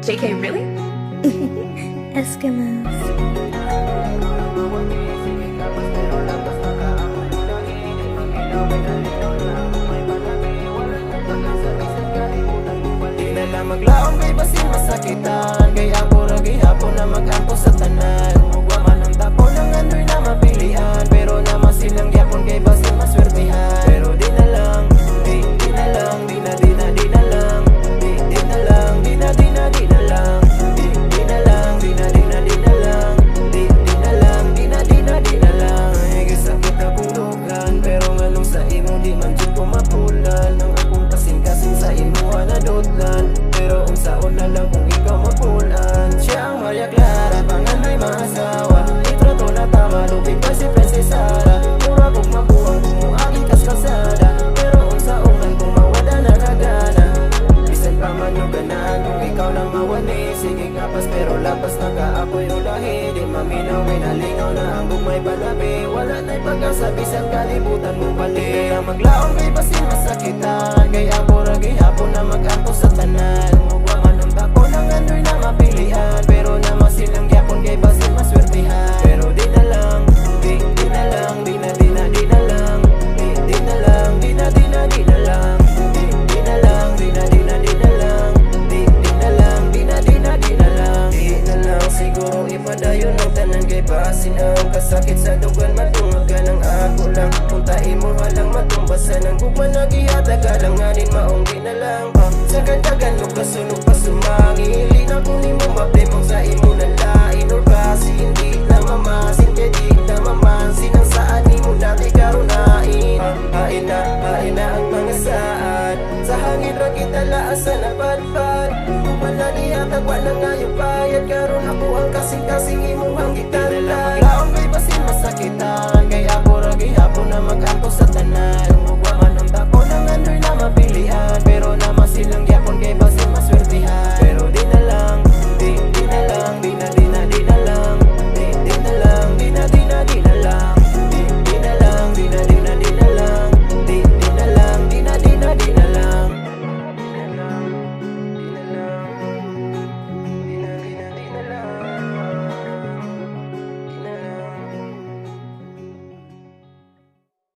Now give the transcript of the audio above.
JK, really? Eskimos. Di na lang maglaong kay basin masakitan, kaya ako ragi hapon na mag-ampo sa tanan. Ugwa man ang tapo ng ano'y na mapilian, pero naman silang yapon kay basin maswertihan. Pero di na lang, di na lang, di na lang, di na lang, di na lang, di na lang, di na lang, di na lang, di na lang. Ay kasakit na pulugan, pero ngalong sa imo di man dyan ko mapulan. Ang akong kasing-kasing sa imo nadudlan, pero unsaon na lang kung ikaw mapulan. Siya ang Maria Clara, panganay maasawa, itrato na tama, lupig pa si Princess Sara. Mura kong mabuang kumuagi kas kalsada, pero unsaon lang kung mawala na kagana. Bisan pa man yung ganaan kung ikaw na mawani. Sige kapas pero lapas na ka ako'y ulahi. Di maminaw may nalingaw na ang may palabi. Wala na'y pag-asa bisan kalibutan mo bali. Kaya maglaong kay basin masakitan, kaya ako ragi hapon na mag-ampo sa tanan. Ugwa man ang tako ng ano'y na mapilian, pero naman silang yapon kay basin maswertihan. Pero di na lang, di na lang, di na lang, di na lang, di na lang, di na lang, di na lang, di na lang, di na lang, di na lang, di na lang. Siguro ipadayon ang tanan kay basin ang kasakit sa dugan, matungagan ang ako lang. Puntain mo halang matumbasan ang bukman nagihata galanganin maunggi na lang. Sa kandagan mo kasunog pa sumangili na kunin mo maplemong sa imo na lain. Or kasi hindi na mamasin kaya di na mamansin ang saan mo dati karunain. Hain na ang mga saan sa hangin ra kita laasa na padpad. Kuman na dihatagwa na nga yung bayad, karon ako ang kasing-kasing imo ang gitara. Maglaong kay basin masakitan, kaya ako ragi hapon na mag-ampo sa tanan. Ugwa man ang tako ng ano'y na mapilian, pero naman silang yapon kay basin